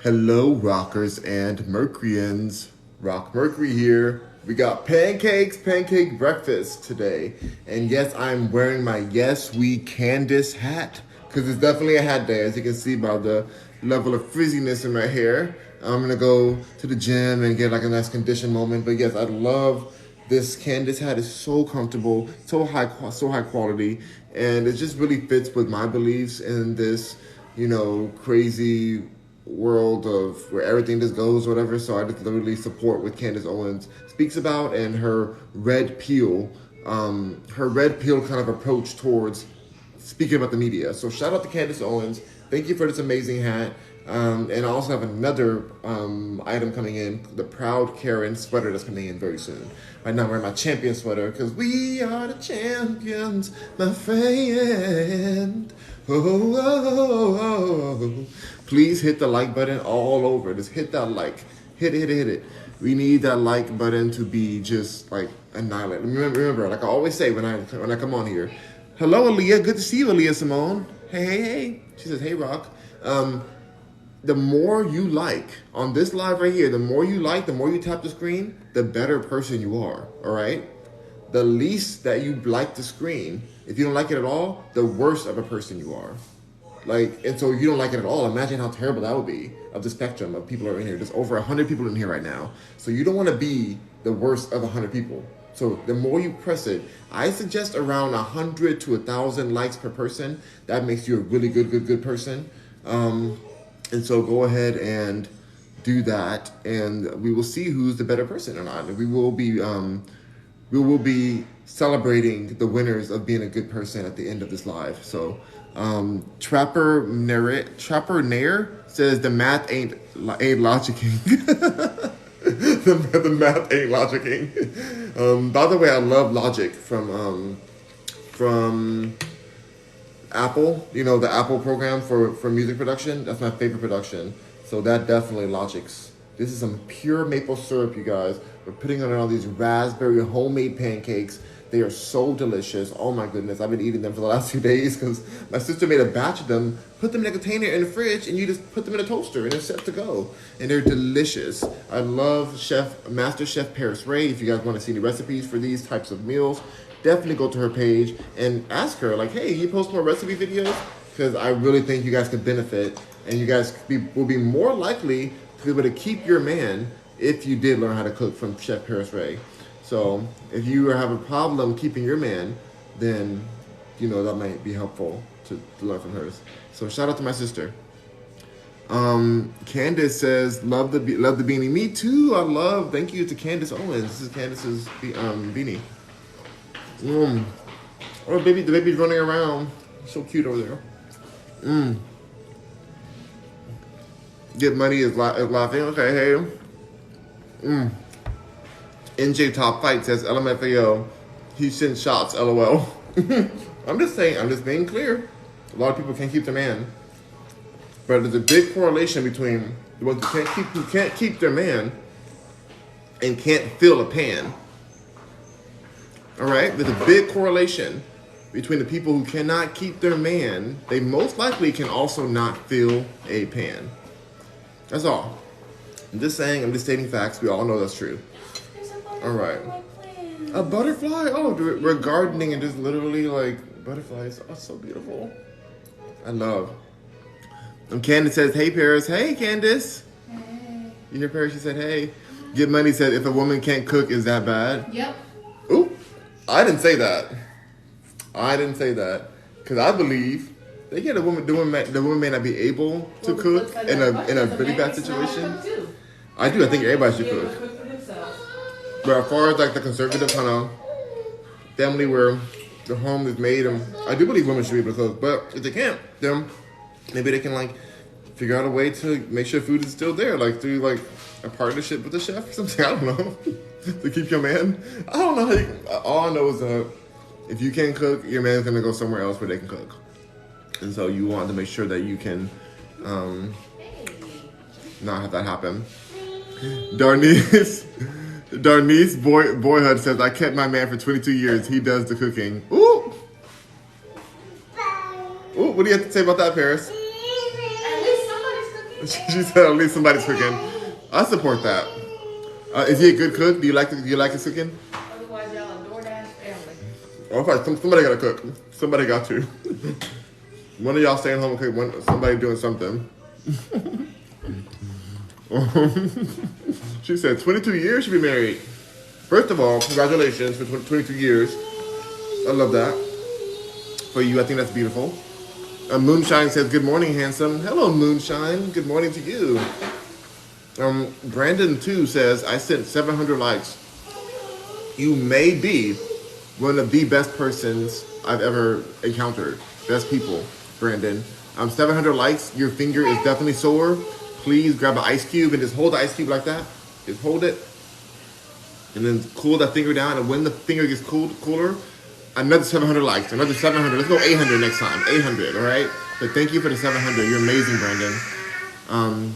Hello, rockers and Mercuryans. Rock Mercury here. We got pancake breakfast today. And yes, I'm wearing my Yes We Candace hat because it's definitely a hat day, as you can see by the level of frizziness in my hair. I'm gonna go to the gym and get like a nice condition moment. But yes, I love this Candace hat. Is so comfortable, so high quality, and it just really fits with my beliefs in this, crazy world of where everything just goes, whatever. So I just literally support what Candace Owens speaks about and her red pill kind of approach towards speaking about the media. So shout out to Candace Owens. Thank you for this amazing hat. And I also have another item coming in, the Proud Karen sweater that's coming in very soon. Right now I'm wearing my champion sweater because we are the champions, my friend. Oh, oh, oh, oh. Please hit the like button all over. Just hit that like. Hit it. We need that like button to be just like annihilated. Remember, like I always say when I come on here. Hello, Aaliyah. Good to see you, Aaliyah Simone. Hey. She says, hey, Rock. The more you like on this live right here, the more you like, the more you tap the screen, the better person you are. All right. The least that you like the screen, if you don't like it at all, the worse of a person you are. And so if you don't like it at all, imagine how terrible that would be of the spectrum of people who are in here. There's over 100 people in here right now. So you don't want to be the worst of 100 people. So the more you press it, I suggest around 100 to 1,000 likes per person. That makes you a really good person. And so go ahead and do that, and we will see who's the better person or not. We will be celebrating the winners of being a good person at the end of this live. So Trapper Nair says the math ain't logicking. the math ain't logicking. By the way, I love Logic from Apple, the Apple program for music production. That's my favorite production. So that definitely Logic's. This is some pure maple syrup, you guys. We're putting on all these raspberry homemade pancakes. They are so delicious. Oh my goodness. I've been eating them for the last 2 days because my sister made a batch of them, put them in a container in the fridge, and you just put them in a toaster and they're set to go. And they're delicious. I love Master Chef Paris Ray. If you guys want to see the recipes for these types of meals, definitely go to her page and ask her, like, hey, you post more recipe videos? Because I really think you guys could benefit, and you guys will be more likely to be able to keep your man if you did learn how to cook from Chef Paris Ray. So if you have a problem keeping your man, then, that might be helpful to learn from hers. So shout out to my sister. Candace says, love the beanie. Me too. Thank you to Candace Owens. This is Candace's beanie. Oh, the baby's running around. So cute over there. Get money is laughing. Okay, hey. NJ Top Fight says LMFAO. He sends shots. LOL. I'm just saying. I'm just being clear. A lot of people can't keep their man, but there's a big correlation between the ones who can't keep their man and can't fill a pan. All right, there's a big correlation between the people who cannot keep their man. They most likely can also not fill a pan. That's all. I'm just saying. I'm just stating facts. We all know that's true. All right. A butterfly? Oh, we're gardening and just literally like butterflies. Oh, so beautiful. I love. And Candace says, hey, Paris. Hey, Candace. Hey. You hear Paris? She said, hey. Get Money said, if a woman can't cook, is that bad? Yep. Ooh. I didn't say that. Because I believe that, the woman may not be able to cook in a really bad situation. I do. I think everybody should cook. But as far as like the conservative kind of family where the home is made, I do believe women should be able to cook. But if they can't, then maybe they can like figure out a way to make sure food is still there, like through like a partnership with the chef or something. I don't know. To keep your man. I don't know. All I know is if you can't cook, your man's gonna go somewhere else where they can cook. And so you want to make sure that you can not have that happen. Darnice Boyhood says, I kept my man for 22 years. He does the cooking. Ooh! Ooh, what do you have to say about that, Paris? At least somebody's cooking. She said at least somebody's cooking. I support that. Is he a good cook? Do you like his cooking? Otherwise, y'all a DoorDash family. Oh, somebody gotta cook. Somebody got to. One of y'all staying home and cook. Somebody doing something. She said 22 years she'll be married. First of all, congratulations for 22 years. I love that. For you, I think that's beautiful. Moonshine says, good morning, handsome. Hello, Moonshine. Good morning to you. Brandon, too, says, I sent 700 likes. You may be one of the best persons I've ever encountered. Best people, Brandon. 700 likes. Your finger is definitely sore. Please grab an ice cube and just hold the ice cube like that. Just hold it. And then cool that finger down. And when the finger gets cooler, another 700 likes. Another 700. Let's go 800 next time. 800, all right? But thank you for the 700. You're amazing, Brandon.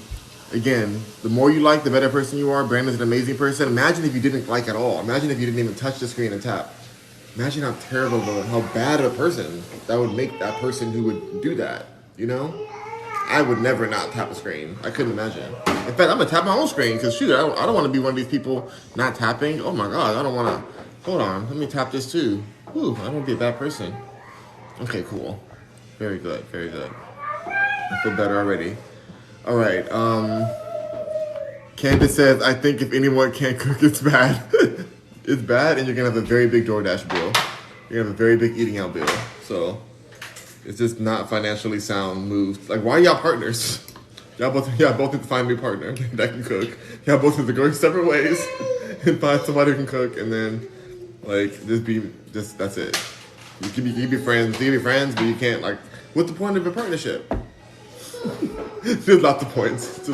Again, the more you like, the better person you are. Brandon's an amazing person. Imagine if you didn't like at all. Imagine if you didn't even touch the screen and tap. Imagine how terrible, how bad of a person that would make that person who would do that, you know? I would never not tap a screen. I couldn't imagine. In fact, I'm gonna tap my own screen because shoot, I don't want to be one of these people not tapping. Oh my God, I don't want to. Hold on, let me tap this too. Whew, I don't want to be a bad person. Okay, cool. Very good, very good. I feel better already. All right. Candace says, I think if anyone can't cook, it's bad. It's bad, and you're gonna have a very big DoorDash bill. You're gonna have a very big eating out bill. So it's just not financially sound moves. Like, why are y'all partners? Y'all both need to find a new partner that can cook. Y'all both need to go separate ways and find somebody who can cook, and then like that's it. You can be friends, but you can't like. What's the point of a partnership? There's lots of points.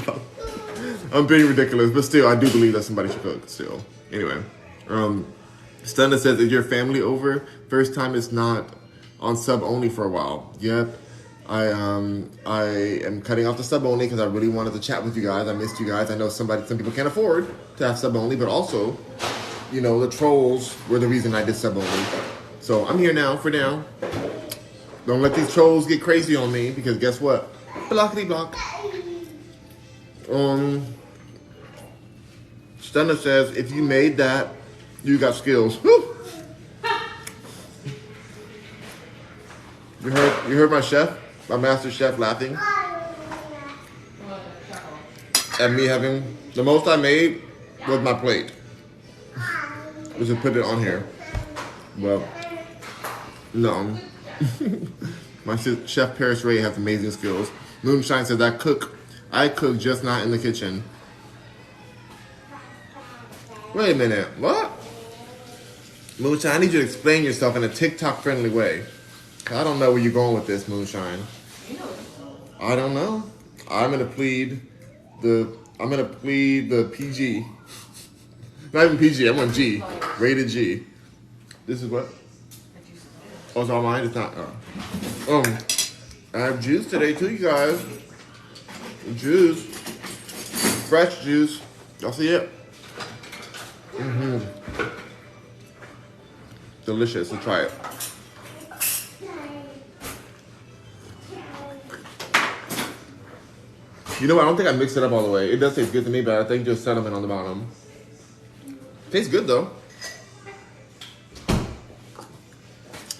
I'm being ridiculous, but still, I do believe that somebody should cook. Still, anyway. Stunna says, is your family over? First time it's not on sub only for a while. Yep. I am cutting off the sub only because I really wanted to chat with you guys. I missed you guys. I know some people can't afford to have sub only, but also, you know, the trolls were the reason I did sub only. So I'm here now for now. Don't let these trolls get crazy on me because guess what? Blockity block. Stunna says, if you made that, you got skills. Woo! You heard my chef, my master chef laughing at me having, the most I made was my plate. We just put it on here. Well, no. My chef Paris Ray has amazing skills. Moonshine says, I cook, just not in the kitchen. Wait a minute, what? Moonshine, I need you to explain yourself in a TikTok-friendly way. I don't know where you're going with this, Moonshine. I don't know. I'm gonna plead the PG. Not even PG, I'm on G. Rated G. This is what? Oh, it's all mine? It's not. I have juice today too, you guys. Juice. Fresh juice. Y'all see it? Delicious. Let's try it. You know what? I don't think I mixed it up all the way. It does taste good to me, but I think just cinnamon on the bottom. Tastes good though.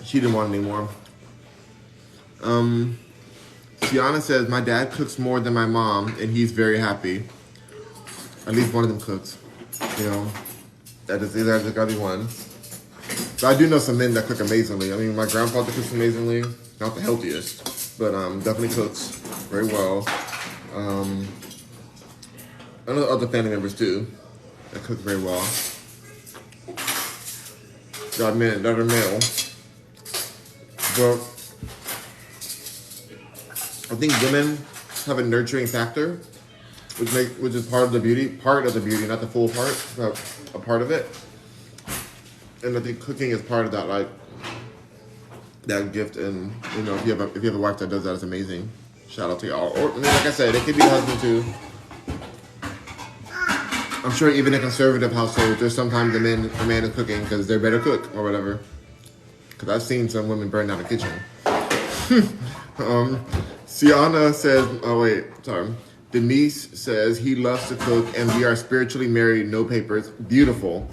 She didn't want any more. Tiana says, my dad cooks more than my mom, and he's very happy. At least one of them cooks. You know, there's gotta be one. But I do know some men that cook amazingly. I mean, my grandfather cooks amazingly. Not the healthiest, but definitely cooks very well. I know other family members too that cook very well. Got men that are male. But I think women have a nurturing factor, which is part of the beauty, not the full part, but a part of it. And I think cooking is part of that, like that gift. And you know, if you have a wife that does that, it's amazing. Shout out to y'all. Or I mean, like I said, it could be a husband too. I'm sure even in conservative households, there's sometimes a man is cooking because they're better cook or whatever. Because I've seen some women burn down the kitchen. Sienna says, oh wait, sorry. Denise says he loves to cook and we are spiritually married, no papers. Beautiful.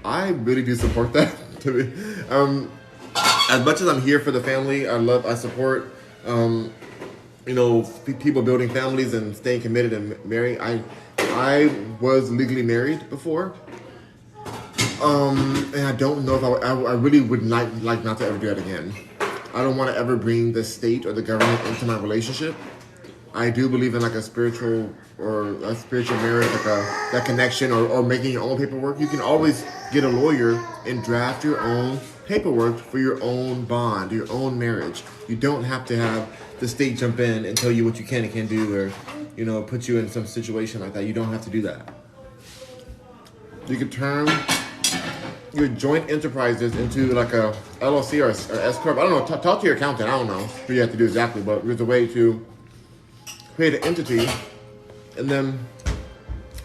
I really do support that. To me, as much as I'm here for the family, I support, people building families and staying committed and marrying. I was legally married before, and I don't know if I really would like not to ever do that again. I don't want to ever bring the state or the government into my relationship. I do believe in like a spiritual marriage, like that connection or making your own paperwork. You can always get a lawyer and draft your own paperwork for your own bond, your own marriage. You don't have to have the state jump in and tell you what you can and can't do, or put you in some situation like that. You don't have to do that. You could turn your joint enterprises into like a LLC or S corp. I don't know. Talk to your accountant. I don't know what you have to do exactly, but there's a way to create an entity and then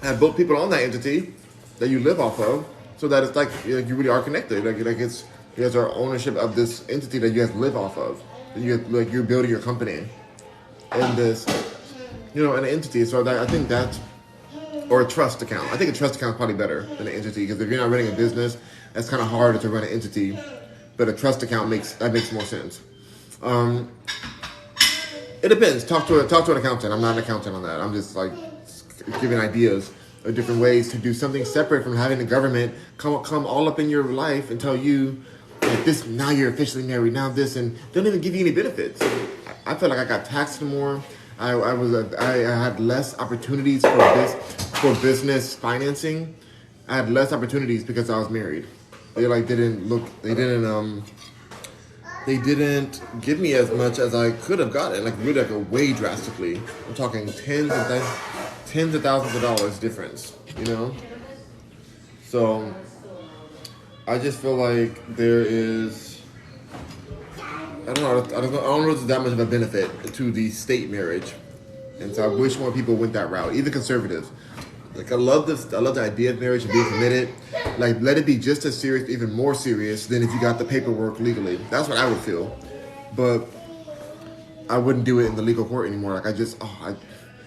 have both people on that entity that you live off of, so that it's like you really are connected. Like you guys are ownership of this entity that you guys live off of. And you're building your company in this, an entity. So I think that's, or a trust account. I think a trust account is probably better than an entity, because if you're not running a business, that's kind of harder to run an entity. But a trust account makes more sense. It depends. Talk to an accountant. I'm not an accountant on that. I'm just like giving ideas of different ways to do something separate from having the government come all up in your life and tell you like this. Now you're officially married. Now this, and they don't even give you any benefits. I feel like I got taxed more. I had less opportunities for business financing. I had less opportunities because I was married. They didn't give me as much as I could have gotten, like really like way drastically. I'm talking tens of thousands of dollars difference, So I just feel like there is, I don't know if there's that much of a benefit to the state marriage. And so I wish more people went that route, even conservatives. Like I love the idea of marriage and being committed. Like let it be just as serious, even more serious than if you got the paperwork legally. That's what I would feel. But I wouldn't do it in the legal court anymore. Like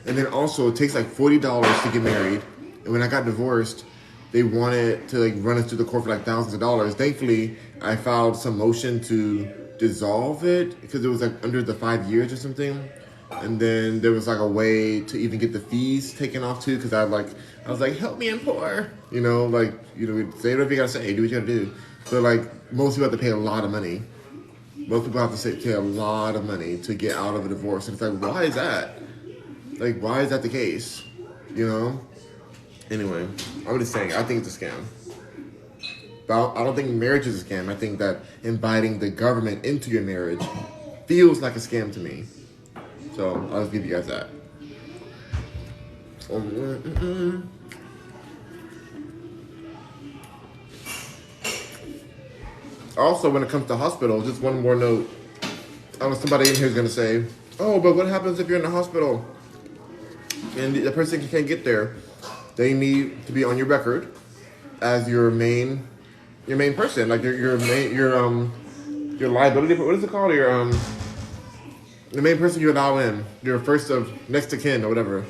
and then also it takes like $40 to get married. And when I got divorced, they wanted to like run us through the court for like thousands of dollars. Thankfully, I filed some motion to dissolve it because it was like under the 5 years or something. And then there was like a way to even get the fees taken off too, because I was like, help me, I'm poor. Say whatever you gotta say, do what you gotta do. But like most people have to pay a lot of money. Most people have to pay a lot of money to get out of a divorce. And it's like, why is that? Like, why is that the case? Anyway, I'm just saying, I think it's a scam. But I don't think marriage is a scam. I think that inviting the government into your marriage feels like a scam to me. So I'll just give you guys that. Also, when it comes to hospitals, just one more note. I know somebody in here is going to say, oh, but what happens if you're in the hospital and the person can't get there? They need to be on your record as your main person, like your liability. What is it called? The main person you allow in, your first of next to kin or whatever.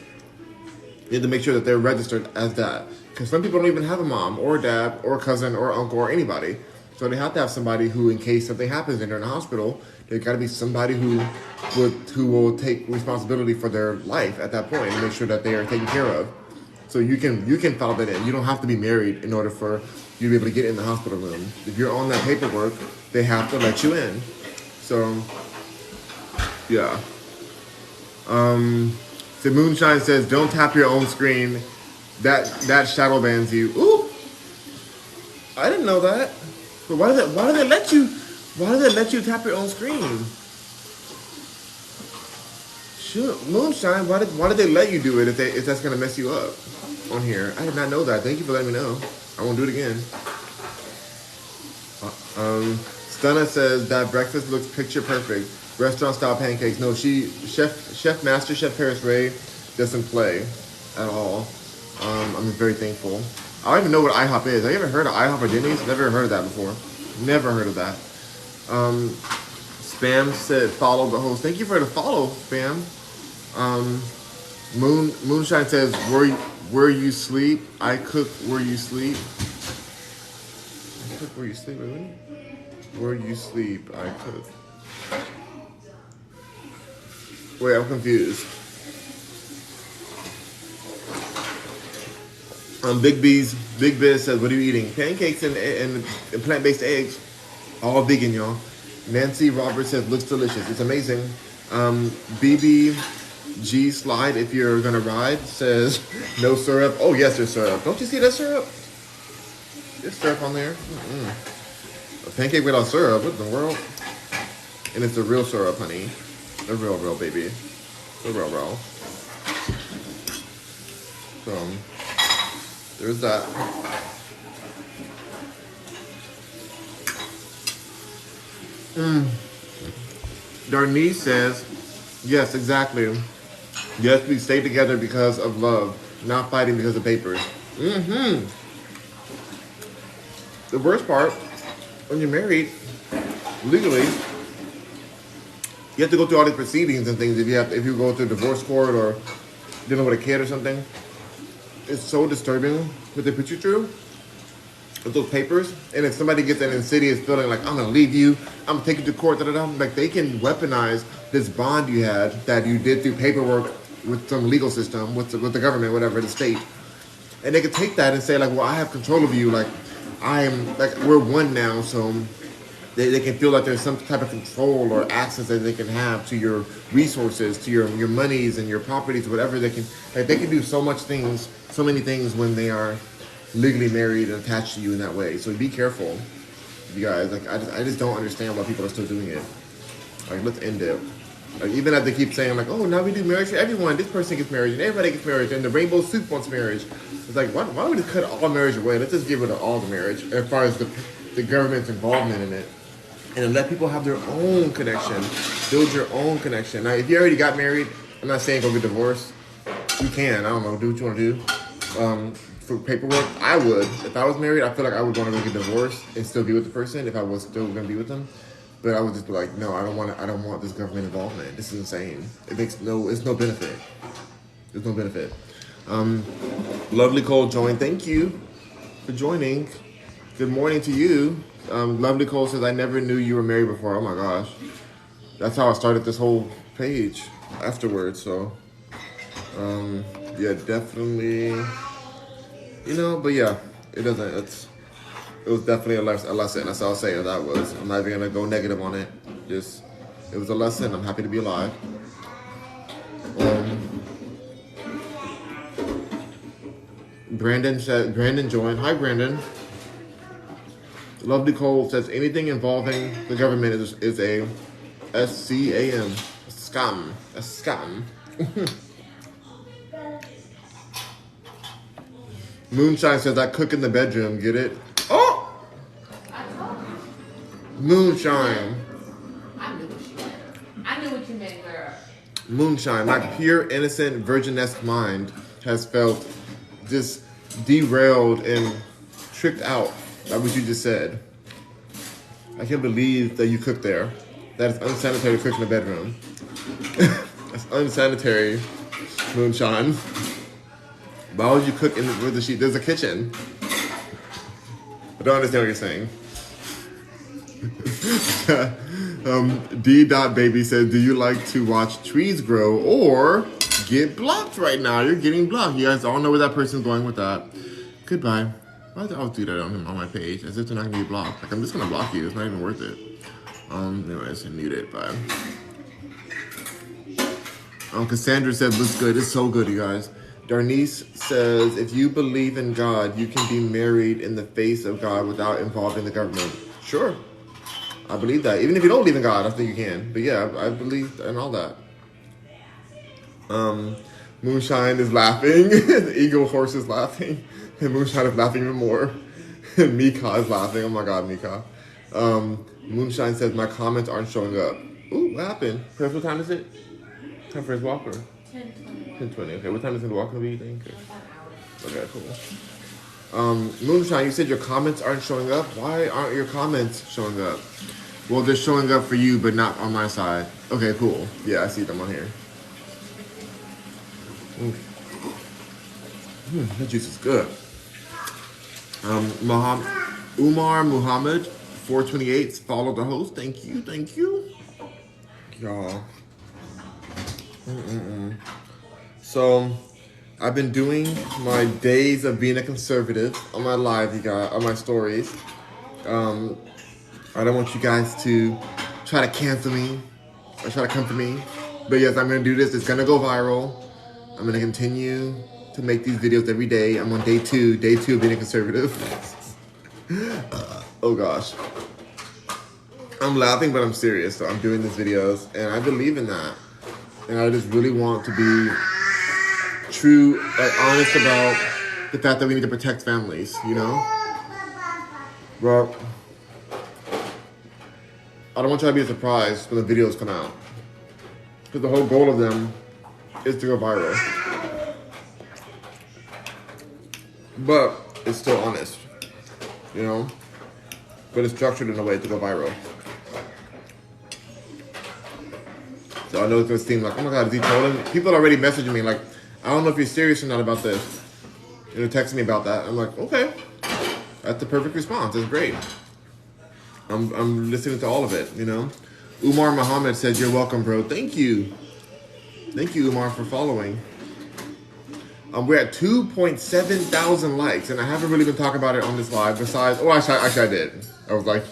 You have to make sure that they're registered as that. Because some people don't even have a mom or a dad or a cousin or uncle or anybody. So they have to have somebody who, in case something happens and they're in the hospital, there's got to be somebody who will take responsibility for their life at that point and make sure that they are taken care of. So you can file that in. You don't have to be married in order for you to be able to get in the hospital room. If you're on that paperwork, they have to let you in. So, yeah. The Moonshine says, don't tap your own screen. That shadow bans you. Ooh! I didn't know that. But why do they let you tap your own screen? Shoot, Moonshine, why did they let you do it if that's gonna mess you up on here? I did not know that. Thank you for letting me know. I won't do it again. Stunna says that breakfast looks picture perfect. Restaurant style pancakes. No, Master Chef Paris Ray doesn't play at all. I'm very thankful. I don't even know what IHOP is. Have you ever heard of IHOP or Denny's? Never heard of that before. Never heard of that. Spam said follow the host. Thank you for the follow, Spam. Moonshine says, where you sleep, I cook where you sleep. I cook where you sleep, really? Where you sleep, I cook. Wait, I'm confused. Big Biz says, what are you eating? Pancakes and plant-based eggs. All vegan, y'all. Nancy Roberts says, looks delicious. It's amazing. BBG Slide, if you're gonna ride, says, no syrup. Oh, yes, there's syrup. Don't you see that syrup? There's syrup on there. A pancake without syrup, what in the world? And it's the real syrup, honey. The real, baby. The real. So, there's that. Darnice says, yes, exactly. Yes, we stay together because of love, not fighting because of papers. The worst part, when you're married, legally, you have to go through all these proceedings and things. If you go through divorce court or dealing with a kid or something, it's so disturbing what they put you through with those papers. And if somebody gets an insidious feeling like, I'm gonna leave you, I'm gonna take you to court, like they can weaponize this bond you had that you did through paperwork with some legal system, with the government, whatever, the state. And they can take that and say like, well, I have control of you, like we're one now, so they can feel like there's some type of control or access that they can have to your resources, to your monies and your properties, whatever they can do so many things when they are legally married and attached to you in that way. So be careful, you guys. Like I just don't understand why people are still doing it. Like let's end it. Like even as they keep saying like, oh, now we do marriage for everyone. This person gets married and everybody gets married and the rainbow soup wants marriage. It's like why don't we just cut all marriage away? Let's just get rid of all the marriage as far as the government's involvement in it. And then let people have their own connection. Build your own connection. Now, if you already got married, I'm not saying go get divorced. You can. I don't know. Do what you want to do. For paperwork, I would. If I was married, I feel like I would want to go get divorced and still be with the person if I was still going to be with them. But I would just be like, no, I don't want this government involvement. This is insane. It's no benefit. There's no benefit. Lovely Cole joined. Thank you for joining. Good morning to you. Lovely Cole says, I never knew you were married before. Oh my gosh. That's how I started this whole page afterwards. So, yeah, definitely, but yeah, it was definitely a lesson. That's all I'll say that was. I'm not even going to go negative on it. It was a lesson. I'm happy to be alive. Brandon joined. Hi, Brandon. Lovely Cole says anything involving the government is a SCAM. Scam. A scam. Moonshine says I cook in the bedroom. Get it? Oh! I told you. Moonshine. I knew what you meant, girl. Moonshine. My pure, innocent, virgin-esque mind has felt just derailed and tricked out. That's what you just said. I can't believe that you cooked there. That is unsanitary to cook in the bedroom. That's unsanitary, Moonshine. Why would you cook with the sheet? There's a kitchen. I don't understand what you're saying. D.Baby says, do you like to watch trees grow or get blocked right now? You're getting blocked. You guys all know where that person's going with that. Goodbye. I'll do that on my page as if they're not gonna be blocked. Like I'm just gonna block you. It's not even worth it. Anyways, mute it. Bye. Cassandra said looks good. It's so good, you guys. Darnice says if you believe in God, you can be married in the face of God without involving the government. Sure, I believe that. Even if you don't believe in God, I think you can. But yeah, I believe in all that. Moonshine is laughing. The eagle horse is laughing. And Moonshine is laughing even more. And Mika is laughing. Oh my God, Mika. Moonshine says, my comments aren't showing up. Ooh, what happened? Chris, what time is it? Time for his walker. 10:20. Okay, what time is the walker be, you think? Okay, cool. Moonshine, you said your comments aren't showing up. Why aren't your comments showing up? Well, they're showing up for you, but not on my side. Okay, cool. Yeah, I see them on here. That juice is good. Umar Muhammad 428 followed the host. Thank you, y'all. So I've been doing my days of being a conservative on my live, you guys, on my stories. I don't want you guys to try to cancel me or try to come for me. But yes, I'm going to do this. It's going to go viral. I'm going to continue to make these videos every day. I'm on day two of being a conservative. Oh gosh. I'm laughing, but I'm serious. So I'm doing these videos and I believe in that. And I just really want to be true, like honest about the fact that we need to protect families, you know? But I don't want you to be surprised when the videos come out. Because the whole goal of them is to go viral. But it's still honest, you know? But it's structured in a way to go viral. So I know it's gonna seem like, oh my God, is he trolling? People are already messaging me like, I don't know if you're serious or not about this. You know, texting me about that. I'm like, okay, that's the perfect response. It's great. I'm listening to all of it, you know? Umar Muhammad said, you're welcome, bro. Thank you. Thank you, Umar, for following. We're at 2.7 thousand likes, and I haven't really been talking about it on this live besides, actually I did. I was like,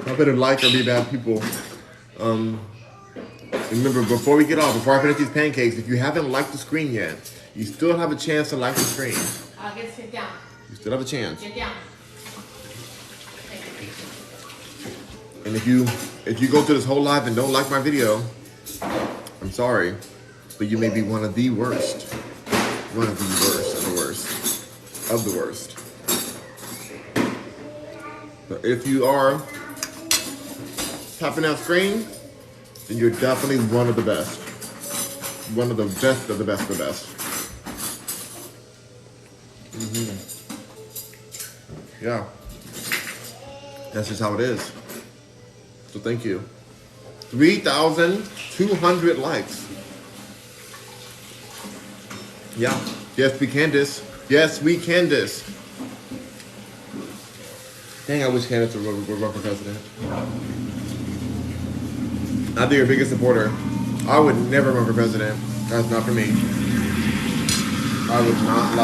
I better like or be bad people. Remember, before we get off, before I finish these pancakes, if you haven't liked the screen yet, you still have a chance to like the screen. I'll get sit down. You still have a chance. Sit down. And if you go through this whole live and don't like my video, I'm sorry, but you may be one of the worst. One of the worst of the worst of the worst. But if you are tapping that screen, then you're definitely one of the best. One of the best of the best of the best. Yeah. That's just how it is. So thank you. 3,200 likes. Yeah. Yes, we can this. Yes, we can this. Dang, I wish Candace would run for president. I'd be your biggest supporter. I would never run for president. That's not for me. I would not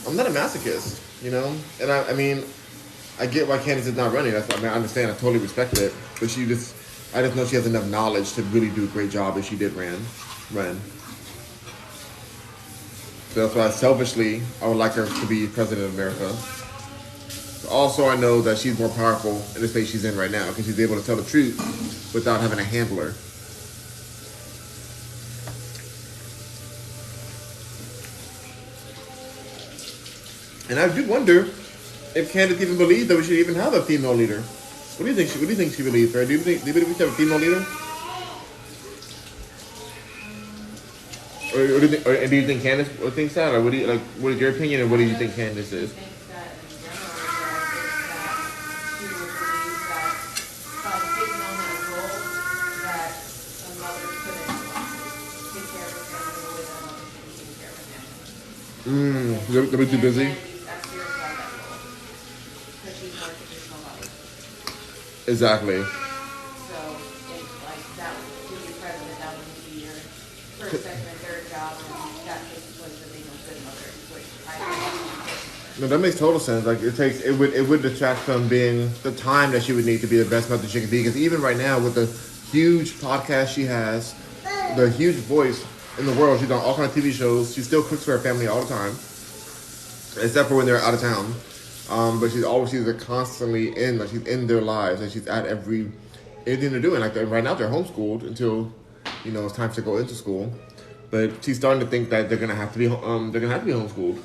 I'm not a masochist, you know? And I mean, I get why Candace is not running. I understand. I totally respect it. But I just know she has enough knowledge to really do a great job if she did run. So that's why selfishly, I would like her to be president of America. Also, I know that she's more powerful in the space she's in right now because she's able to tell the truth without having a handler. And I do wonder if Candace even believes that we should even have a female leader. What do you think she believes, right? Do you believe we should have a female leader? Or do you think Candace thinks that? Or what is your opinion, and what do you think Candace is? They'll be too busy. Exactly. So, like that would be president, that would be your first, second, and third job, and that takes place of being a good mother, which I No, that makes total sense. Like it would detract from being the time that she would need to be the best mother she could be. Because even right now, with the huge podcast she has, the huge voice in the world, she's on all kinds of TV shows. She still cooks for her family all the time, except for when they're out of town. But she's constantly in, like she's in their lives, and she's at anything they're doing. Like right now, they're homeschooled until it's time to go into school. But she's starting to think that they're gonna have to be homeschooled.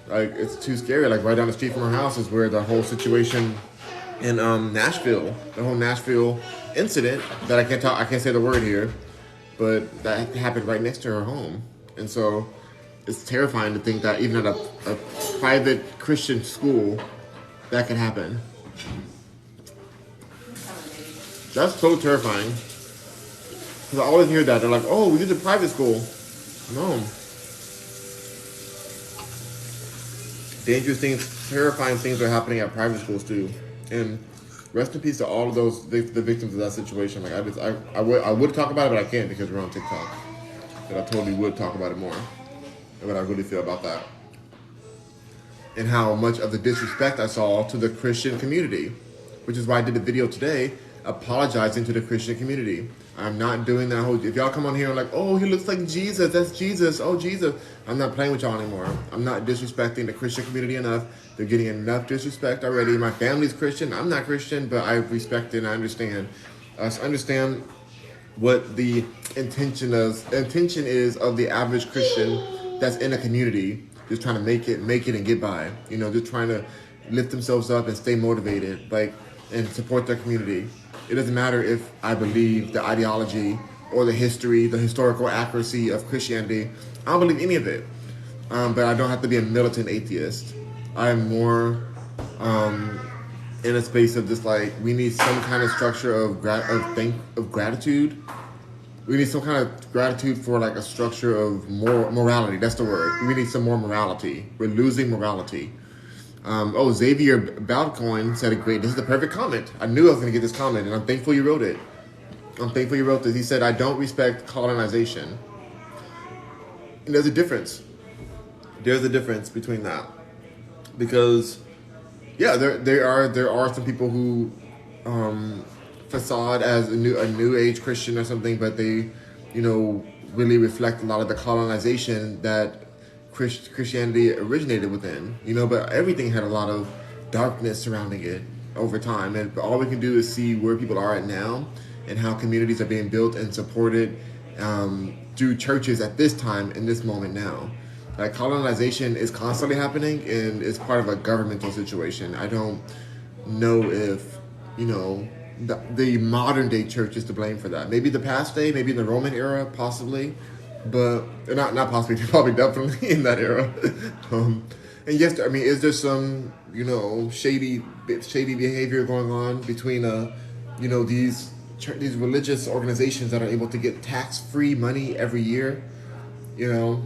Like it's too scary. Like right down the street from her house is where the whole situation in Nashville, the whole Nashville incident that I can't say the word here, but that happened right next to her home, and so it's terrifying to think that even at a private Christian school, that can happen. That's so terrifying. Because I always hear that. They're like, oh, we did a private school. No. dangerous things, terrifying things are happening at private schools too. And rest in peace to all of those the victims of that situation. Like I would talk about it, but I can't because we're on TikTok. But I totally would talk about it more. And what I really feel about that. And how much of the disrespect I saw to the Christian community, which is why I did a video today apologizing to the Christian community. I'm not doing that whole, if y'all come on here and like, oh, he looks like Jesus, that's Jesus, oh, Jesus. I'm not playing with y'all anymore. I'm not disrespecting the Christian community enough. They're getting enough disrespect already. My family's Christian. I'm not Christian, but I respect it and I understand. I understand what the intention is of the average Christian that's in a community, just trying to make it and get by. You know, just trying to lift themselves up and stay motivated, like, and support their community. It doesn't matter if I believe the ideology or the history, the historical accuracy of Christianity. I don't believe any of it. But I don't have to be a militant atheist. I am more in a space of just like, we need some kind of structure of gratitude. We need some kind of gratitude for like a structure of morality. That's the word. We need some more morality. We're losing morality. Xavier Balcoin said this is the perfect comment. I knew I was going to get this comment, and I'm thankful you wrote it. I'm thankful you wrote this. He said, I don't respect colonization. And there's a difference. There's a difference between that. Because, yeah, there are some people who facade as a new age Christian or something, but they, you know, really reflect a lot of the colonization that Christianity originated within, you know, but everything had a lot of darkness surrounding it over time. And all we can do is see where people are at now and how communities are being built and supported through churches at this time, in this moment now. Like, colonization is constantly happening and it's part of a governmental situation. I don't know if, you know, the modern day church is to blame for that. Maybe the past day, maybe in the Roman era, possibly. But not possibly, probably definitely in that era. And yes, I mean, is there some, you know, shady behavior going on between, you know, these religious organizations that are able to get tax-free money every year? You know,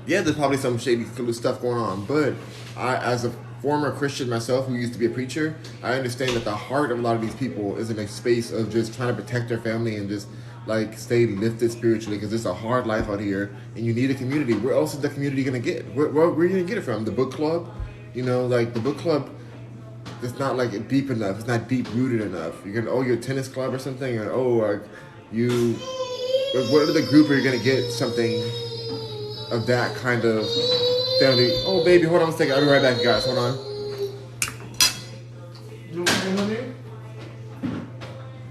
yeah, there's probably some shady stuff going on. But I, as a former Christian myself who used to be a preacher, I understand that the heart of a lot of these people is in a space of just trying to protect their family and just like stay lifted spiritually, because it's a hard life out here and you need a community. Where else is the community going to get? Where are you going to get it from? The book club? You know, like the book club, it's not like deep enough. It's not deep rooted enough. You're going to, your tennis club or something, or what are the group where you're going to get something of that kind of family? Oh, baby, hold on a second. I'll be right back, guys. Hold on. You okay, honey?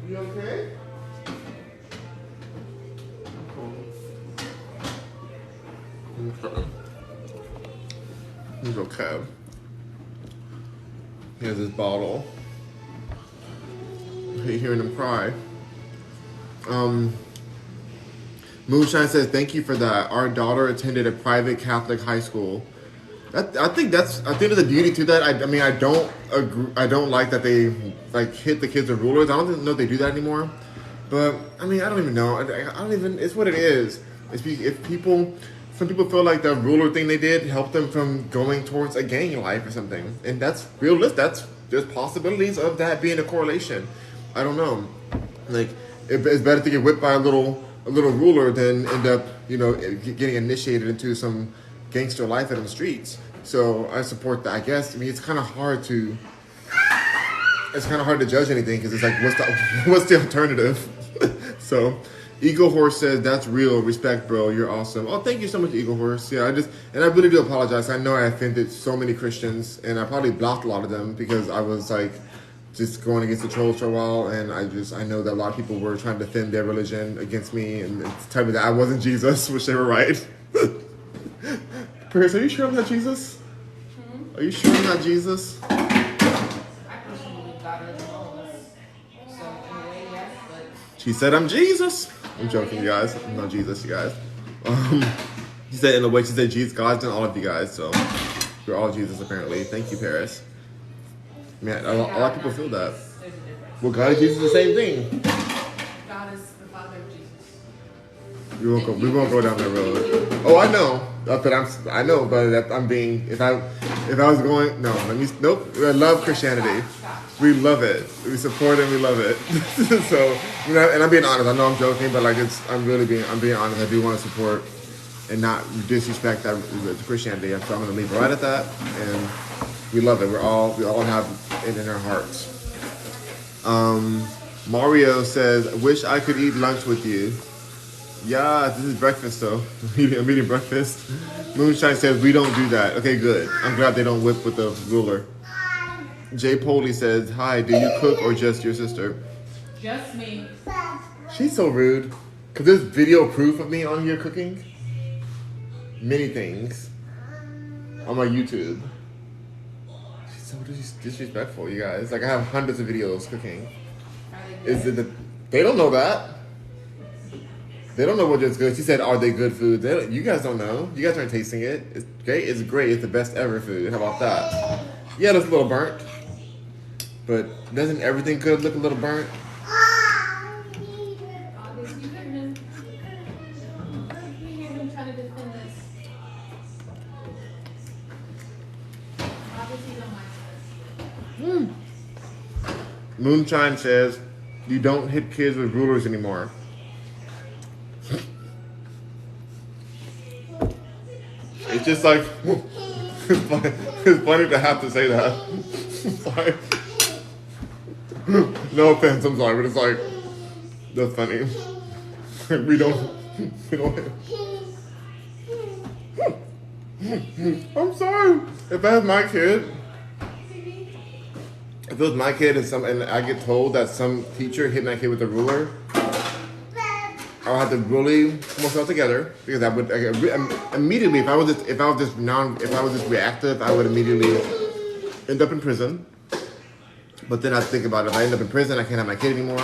You okay? He's okay. Here's his bottle. I hate hearing him cry. Moonshine says, thank you for that. Our daughter attended a private Catholic high school. I think there's a beauty to that. I mean, I don't agree. I don't like that they like hit the kids with rulers. I don't know if they do that anymore. But I mean, I don't even know. I don't even. It's what it is. Some people feel like the ruler thing they did helped them from going towards a gang life or something, and that's realistic. There's possibilities of that being a correlation. I don't know. Like, it's better to get whipped by a little ruler than end up, you know, getting initiated into some gangster life out in the streets. So I support that. I guess. I mean, it's kind of hard to judge anything because it's like, what's the alternative? So. Eagle Horse says, that's real. Respect, bro. You're awesome. Oh, thank you so much, Eagle Horse. Yeah, I really do apologize. I know I offended so many Christians, and I probably blocked a lot of them because I was like just going against the trolls for a while, and I know that a lot of people were trying to defend their religion against me and tell me that I wasn't Jesus, which they were right. Paris, are you sure I'm not Jesus? Mm-hmm. Are you sure I'm not Jesus? She said I'm Jesus. I'm joking, you guys. I'm not Jesus, you guys. She said in a way, she said Jesus, God's done all of you guys, so you're all Jesus apparently. Thank you, Paris. Man, a lot of people feel that. Well, God and Jesus is the same thing. God is the Father of Jesus. We won't go down that road. Oh, I know. But I know, but I'm being. If I was going, no, nope. I love Christianity. We love it. We support it. We love it. So, and I'm being honest. I know I'm joking, but like I'm being honest. I do want to support and not disrespect that Christianity. So I'm going to leave it right at that. And we love it. We all have it in our hearts. Mario says, "Wish I could eat lunch with you." Yeah, this is breakfast though. I'm eating breakfast. Moonshine says, "We don't do that." Okay, good. I'm glad they don't whip with the ruler. Jay Poley says, "Hi, do you cook or just your sister?" Just me. She's so rude. Cause there's video proof of me on here cooking. Many things. On my YouTube. She's so disrespectful, you guys. Like I have hundreds of videos cooking. They don't know that. They don't know what is good. She said, "Are they good food?" You guys don't know. You guys aren't tasting it. It's great. It's great. It's the best ever food. How about that? Yeah, it's a little burnt. But doesn't everything good look a little burnt? Moonshine says, "You don't hit kids with rulers anymore." It's just like, it's funny to have to say that. Sorry. No offense, I'm sorry, but it's like, that's funny. We don't I'm sorry. If I have my kid, if it was my kid and I get told that some teacher hit my kid with a ruler, I'll have to really pull myself together because I would immediately if I was just reactive, I would immediately end up in prison. But then I think about it, if I end up in prison, I can't have my kid anymore,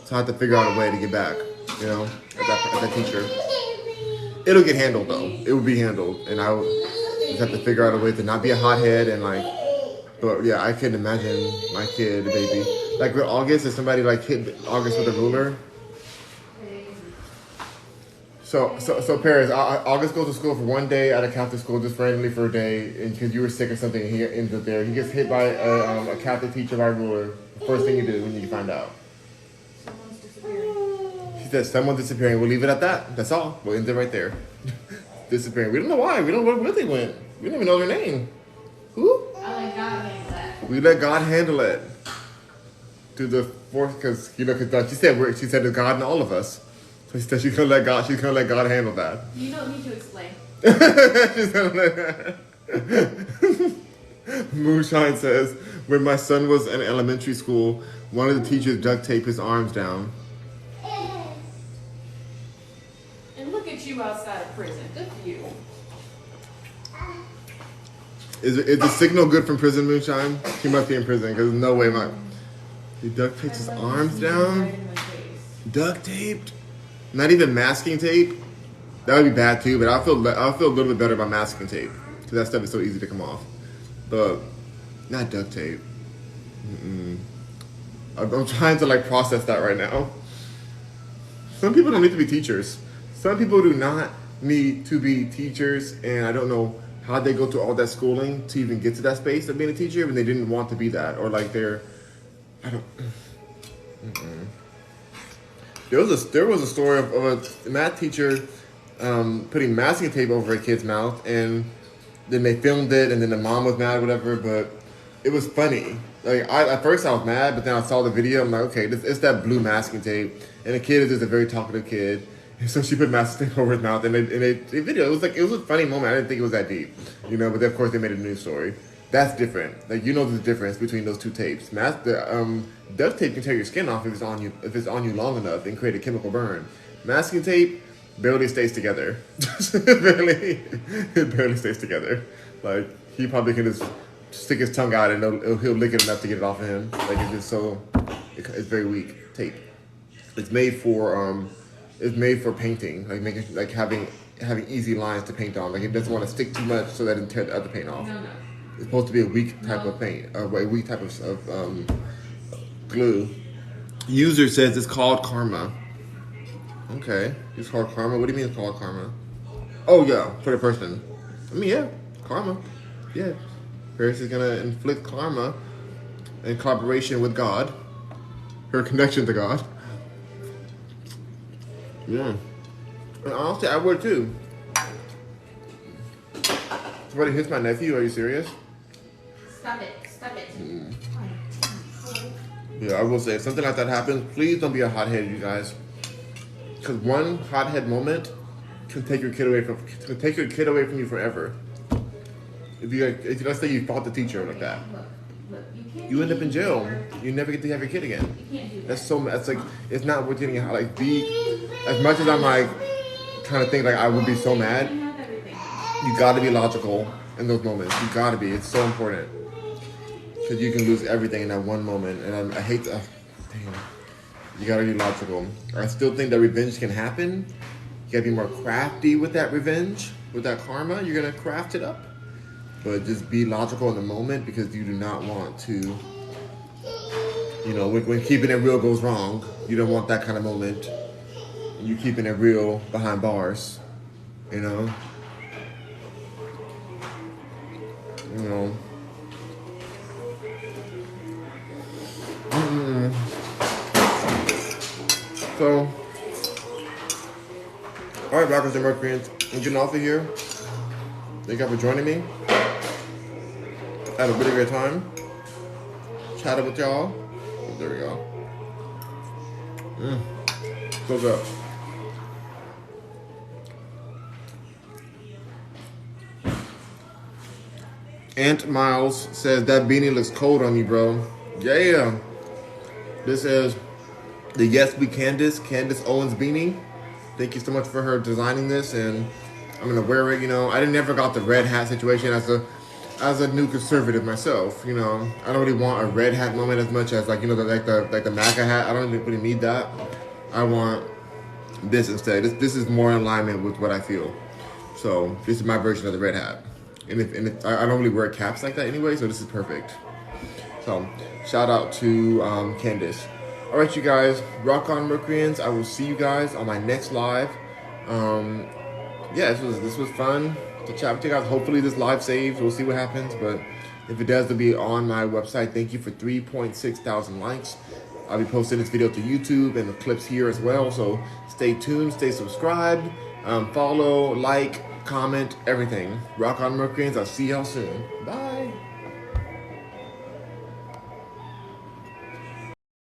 so I have to figure out a way to get back, at that teacher. It'll get handled though. It will be handled, and I would just have to figure out a way to not be a hothead and like. But yeah, I couldn't imagine my kid, baby, like with August, if somebody like hit August with a ruler. So Paris, August goes to school for one day at a Catholic school just randomly for a day, and because you were sick or something, and he ends up there. He gets hit by a Catholic teacher by a ruler. The first thing you do when you find out. Someone's disappearing. She says someone's disappearing. We'll leave it at that. That's all. We'll end it right there. Disappearing. We don't know why. We don't know where they went. We don't even know their name. Who? I let God handle that. We let God handle it. To the fourth, because cause she said there's God in all of us. So she said she's gonna let God handle that. You don't need to explain. She's gonna Moonshine says, when my son was in elementary school, one of the teachers duct taped his arms down. And look at you outside of prison. Good for you. Is the signal good from prison, Moonshine? She must be in prison because there's no way he duct taped his arms down. Duct taped. Not even masking tape. That would be bad too. But I'll feel a little bit better about masking tape because that stuff is so easy to come off. But not duct tape. I'm trying to process that right now. Some people don't need to be teachers. Some people do not need to be teachers, and I don't know how they go through all that schooling to even get to that space of being a teacher when they didn't want to be that, or There was a story of a math teacher putting masking tape over a kid's mouth, and then they filmed it, and then the mom was mad or whatever, but it was funny. At first I was mad, but then I saw the video, I'm like, okay, it's that blue masking tape, and the kid is just a very talkative kid, and so she put masking tape over his mouth, and they video, it was a funny moment, I didn't think it was that deep, but then, of course they made a news story. That's different. The difference between those two tapes. Duct tape can tear your skin off if it's on you long enough and create a chemical burn. Masking tape barely stays together. It barely stays together. He probably can just stick his tongue out and he'll lick it enough to get it off of him. It's just so it's very weak tape. It's made for painting, having easy lines to paint on. It doesn't want to stick too much so that it doesn't tear the other paint off. No. It's supposed to be a weak type of paint, a weak type of glue. User says it's called karma. Okay, it's called karma. What do you mean it's called karma? Oh yeah, for the person. I mean, yeah, karma. Yeah, Paris is gonna inflict karma in collaboration with God. Her connection to God. Yeah, and honestly, I would too. Somebody hits my nephew. Are you serious? Stop it. Stop it. Yeah, I will say if something like that happens, please don't be a hothead, you guys. Because one hothead moment can take your kid away from you forever. If let's say you fought the teacher like that, Look, you can't you end up in jail. here. You never get to have your kid again. You can't do that. That's like it's not worth getting like be as much as I'm like kind of think like I would be so mad. You have everything. You got to be logical in those moments. You got to be. It's so important because you can lose everything in that one moment. And I hate that. Damn. You got to be logical. I still think that revenge can happen. You got to be more crafty with that revenge, with that karma. You're gonna craft it up, but just be logical in the moment because you do not want to. You know, when keeping it real goes wrong, you don't want that kind of moment. You keeping it real behind bars. You know. You know. So, all right, Rockers and Mercuryans, I'm getting off of here. Thank you for joining me. I had a really great time. Chatted with y'all. Oh, there we go. So good. Ant Miles says that beanie looks cold on you, bro. Yeah. This is the Yes Be Candace Owens beanie. Thank you so much for her designing this, and I'm gonna wear it. You know, I never got the red hat situation as a new conservative myself. You know, I don't really want a red hat moment as much as like you know the MAGA hat. I don't really need that. I want this instead. This is more in alignment with what I feel. So this is my version of the red hat. And if I don't really wear caps like that anyway, so this is perfect. So shout out to Candace. All right, you guys, rock on, Mercuryans. I will see you guys on my next live. Yeah, this was fun to chat with you guys. Hopefully this live saves. We'll see what happens, but if it does, it'll be on my website. Thank you for 3.6 thousand likes. I'll be posting this video to YouTube and the clips here as well. So stay tuned, stay subscribed, follow, like, comment, everything. Rock on, Mercuryans. I'll see y'all soon. Bye.